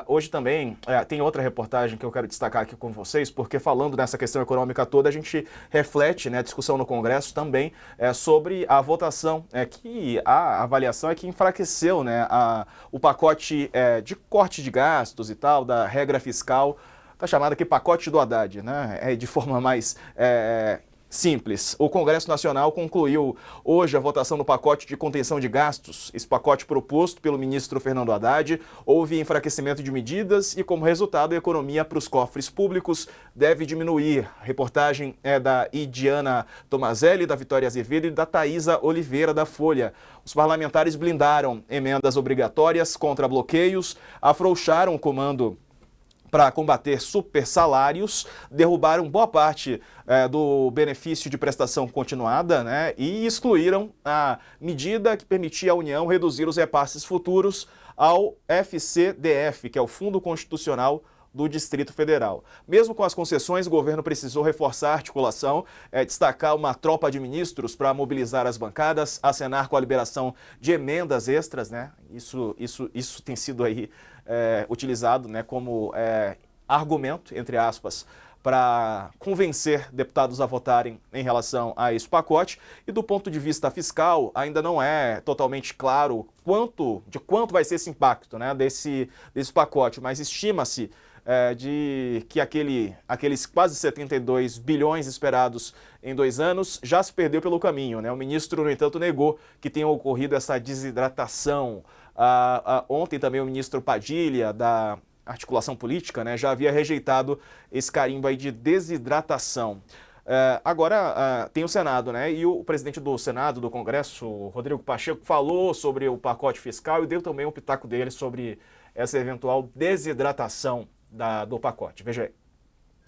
Hoje também tem outra reportagem que eu quero destacar aqui com vocês, porque falando nessa questão econômica toda, a gente reflete, né, a discussão no Congresso também sobre a votação, que a avaliação é que enfraqueceu, né, o pacote de corte de gastos e tal, da regra fiscal, tá chamado aqui pacote do Haddad, né, de forma mais simples. O Congresso Nacional concluiu hoje a votação do pacote de contenção de gastos. Esse pacote proposto pelo ministro Fernando Haddad houve enfraquecimento de medidas e, como resultado, a economia para os cofres públicos deve diminuir. A reportagem é da Idiana Tomazelli, da Vitória Azevedo e da Thaisa Oliveira, da Folha. Os parlamentares blindaram emendas obrigatórias contra bloqueios, afrouxaram o comando para combater supersalários, derrubaram boa parte do benefício de prestação continuada, né, e excluíram a medida que permitia à União reduzir os repasses futuros ao FCDF, que é o Fundo Constitucional do Distrito Federal. Mesmo com as concessões, o governo precisou reforçar a articulação, destacar uma tropa de ministros para mobilizar as bancadas, acenar com a liberação de emendas extras, né? Isso tem sido aí utilizado, né, como argumento, entre aspas, para convencer deputados a votarem em relação a esse pacote. E do ponto de vista fiscal, ainda não é totalmente claro de quanto vai ser esse impacto, né, desse pacote, mas estima-se de que aqueles quase 72 bilhões esperados em 2 anos já se perdeu pelo caminho, né? O ministro, no entanto, negou que tenha ocorrido essa desidratação. Ontem também o ministro Padilha, da articulação política, né, já havia rejeitado esse carimbo aí de desidratação. Agora tem o Senado, né? E o presidente do Senado, do Congresso, Rodrigo Pacheco, falou sobre o pacote fiscal e deu também um pitaco dele sobre essa eventual desidratação do pacote. Veja aí.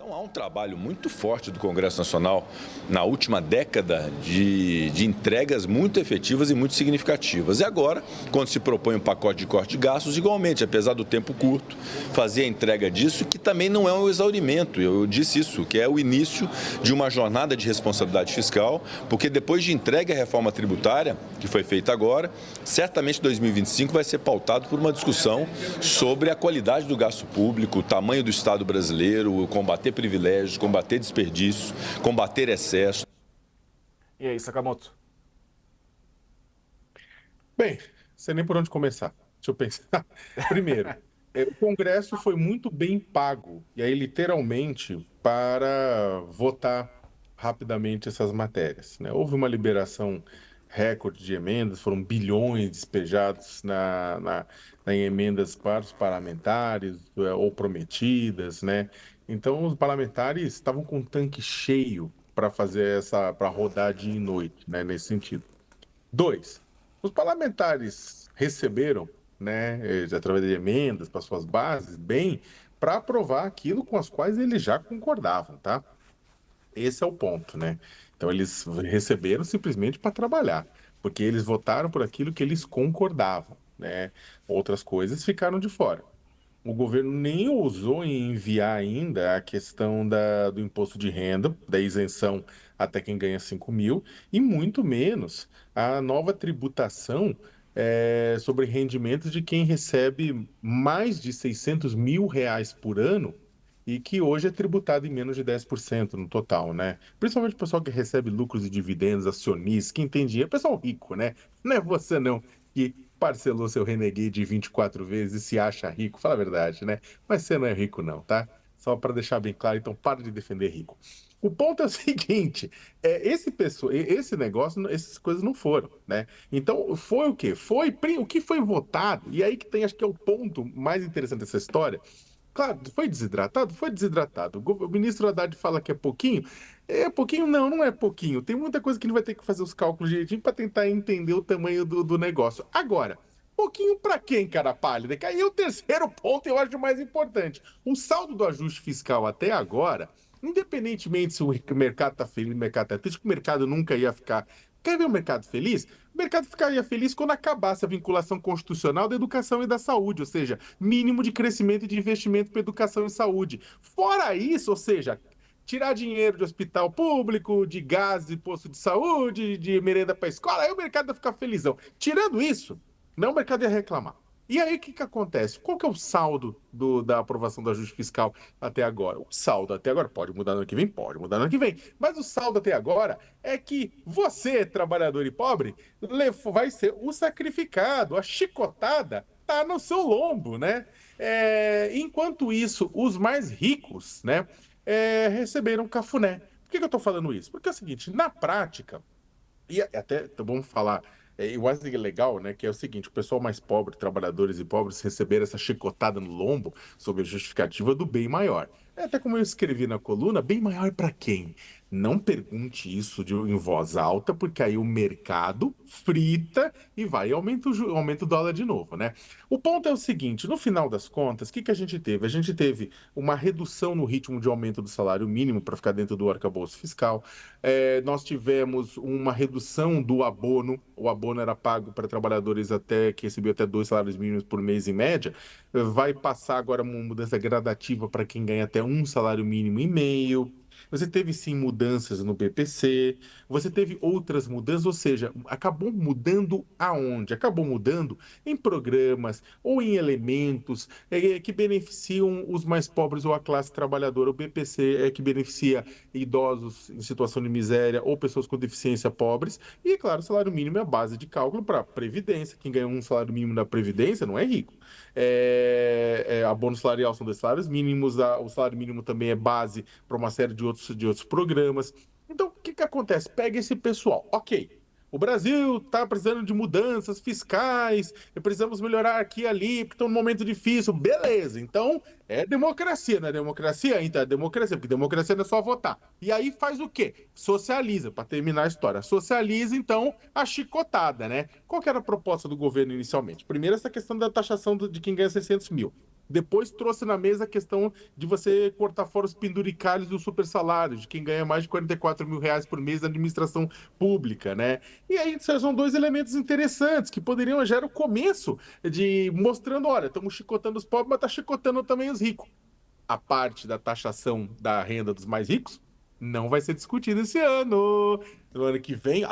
Então, há um trabalho muito forte do Congresso Nacional na última década de entregas muito efetivas e muito significativas. E agora, quando se propõe um pacote de corte de gastos, igualmente, apesar do tempo curto, fazer a entrega disso, que também não é um exaurimento. Eu disse isso, que é o início de uma jornada de responsabilidade fiscal, porque depois de entregue a reforma tributária, que foi feita agora, certamente 2025 vai ser pautado por uma discussão sobre a qualidade do gasto público, o tamanho do Estado brasileiro, o combater privilégios, combater desperdício, combater excesso. E aí, Sakamoto? Bem, não sei nem por onde começar. Deixa eu pensar. Primeiro, o Congresso foi muito bem pago, e aí literalmente, para votar rapidamente essas matérias, né? Houve uma liberação recorde de emendas, foram bilhões despejados em emendas para os parlamentares, ou prometidas, né? Então, os parlamentares estavam com o tanque cheio para para rodar dia e noite, né, nesse sentido. 2, os parlamentares receberam, né, através de emendas para suas bases, bem, para aprovar aquilo com as quais eles já concordavam, tá? Esse é o ponto, né? Então, eles receberam simplesmente para trabalhar, porque eles votaram por aquilo que eles concordavam, né? Outras coisas ficaram de fora. O governo nem ousou em enviar ainda a questão do imposto de renda, da isenção até quem ganha 5 mil, e muito menos a nova tributação sobre rendimentos de quem recebe mais de 600 mil reais por ano e que hoje é tributado em menos de 10% no total, né? Principalmente o pessoal que recebe lucros e dividendos, acionistas, quem tem dinheiro, pessoal rico, né? Não é você não que parcelou seu Renegade 24 vezes e se acha rico, fala a verdade, né? Mas você não é rico não, tá? Só para deixar bem claro, então para de defender rico. O ponto é o seguinte, esse negócio, essas coisas não foram, né? Então, foi o quê? O que foi votado, e aí que tem, acho que é o ponto mais interessante dessa história. Claro, foi desidratado? Foi desidratado. O ministro Haddad fala que é pouquinho. É pouquinho? Não, não é pouquinho. Tem muita coisa que ele vai ter que fazer os cálculos direitinho para tentar entender o tamanho do negócio. Agora, pouquinho para quem, cara pálida? Que aí é o terceiro ponto, eu acho mais importante. O saldo do ajuste fiscal até agora, independentemente se o mercado está feliz, o mercado está triste, o mercado nunca ia ficar. Quer ver o mercado feliz? O mercado ficaria feliz quando acabasse a vinculação constitucional da educação e da saúde, ou seja, mínimo de crescimento e de investimento para educação e saúde. Fora isso, ou seja, tirar dinheiro de hospital público, de gás, de posto de saúde, de merenda para escola, aí o mercado ia ficar felizão. Tirando isso, não o mercado ia reclamar. E aí, o que acontece? Qual que é o saldo da aprovação do ajuste fiscal até agora? O saldo até agora pode mudar no ano que vem? Pode mudar no ano que vem. Mas o saldo até agora é que você, trabalhador e pobre, vai ser o sacrificado, a chicotada tá no seu lombo, né? Enquanto isso, os mais ricos, né, receberam cafuné. Por que eu tô falando isso? Porque é o seguinte, na prática, e até então, vamos falar, o mais legal, né, que é o seguinte, o pessoal mais pobre, trabalhadores e pobres, receberam essa chicotada no lombo sob a justificativa do bem maior. Até como eu escrevi na coluna, bem maior para quem? Não pergunte isso em voz alta, porque aí o mercado frita e vai e aumenta o dólar de novo, né? O ponto é o seguinte, no final das contas, o que a gente teve? A gente teve uma redução no ritmo de aumento do salário mínimo para ficar dentro do arcabouço fiscal. Nós tivemos uma redução do abono. O abono era pago para trabalhadores que recebiam até 2 salários mínimos por mês em média. Vai passar agora uma mudança gradativa para quem ganha até 1,5 salário mínimo. Você teve sim mudanças no BPC, você teve outras mudanças, ou seja, acabou mudando aonde? Acabou mudando em programas ou em elementos que beneficiam os mais pobres ou a classe trabalhadora. O BPC é que beneficia idosos em situação de miséria ou pessoas com deficiência pobres. E, é claro, o salário mínimo é a base de cálculo para a Previdência. Quem ganha um salário mínimo na Previdência não é rico. Abono salarial são 2 salários mínimos, o salário mínimo também é base para uma série de outros programas. Então, o que acontece? Pega esse pessoal. Ok, o Brasil está precisando de mudanças fiscais, precisamos melhorar aqui e ali, porque estão num momento difícil. Beleza, então é democracia, não é democracia? Então é democracia, porque democracia não é só votar. E aí faz o quê? Socializa, para terminar a história. Socializa, então, a chicotada, né? Qual que era a proposta do governo inicialmente? Primeiro, essa questão da taxação de quem ganha 600 mil. Depois trouxe na mesa a questão de você cortar fora os penduricalhos do super salário, de quem ganha mais de 44 mil reais por mês na administração pública, né? E aí são dois elementos interessantes que poderiam gerar o começo de mostrando, olha, estamos chicotando os pobres, mas está chicotando também os ricos. A parte da taxação da renda dos mais ricos não vai ser discutida esse ano. No ano que vem,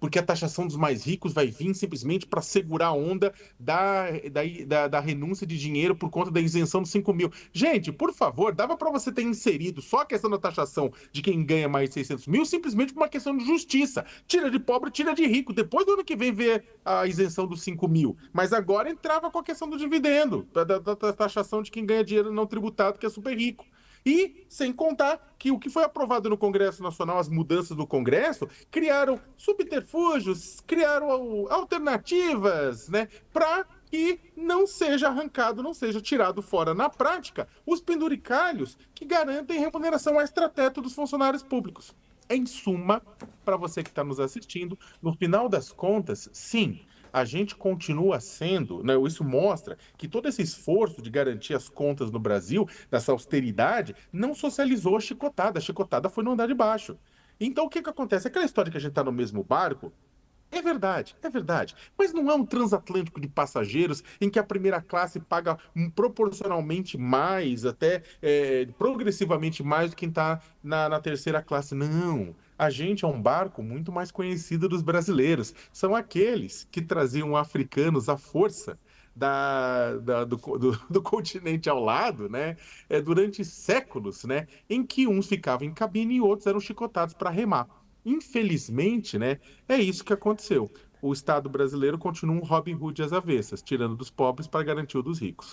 porque a taxação dos mais ricos vai vir simplesmente para segurar a onda da renúncia de dinheiro por conta da isenção dos 5 mil. Gente, por favor, dava para você ter inserido só a questão da taxação de quem ganha mais de 600 mil, simplesmente por uma questão de justiça. Tira de pobre, tira de rico. Depois do ano que vem vê a isenção dos 5 mil. Mas agora entrava com a questão do dividendo, da taxação de quem ganha dinheiro não tributado, que é super rico. E sem contar que o que foi aprovado no Congresso Nacional, as mudanças do Congresso, criaram subterfúgios, criaram alternativas, né, para que não seja arrancado, não seja tirado fora na prática os penduricalhos que garantem remuneração extra-teto dos funcionários públicos. Em suma, para você que está nos assistindo, no final das contas, sim, a gente continua sendo, né, isso mostra que todo esse esforço de garantir as contas no Brasil, dessa austeridade, não socializou a chicotada foi no andar de baixo. Então, o que acontece? Aquela história que a gente está no mesmo barco, é verdade, é verdade. Mas não é um transatlântico de passageiros em que a primeira classe paga proporcionalmente mais, até progressivamente mais do que quem está na terceira classe. Não. A gente é um barco muito mais conhecido dos brasileiros. São aqueles que traziam africanos à força do continente ao lado, né? Durante séculos, né? Em que uns ficavam em cabine e outros eram chicotados para remar. Infelizmente, né, é isso que aconteceu. O Estado brasileiro continua um Robin Hood às avessas, tirando dos pobres para garantir o dos ricos.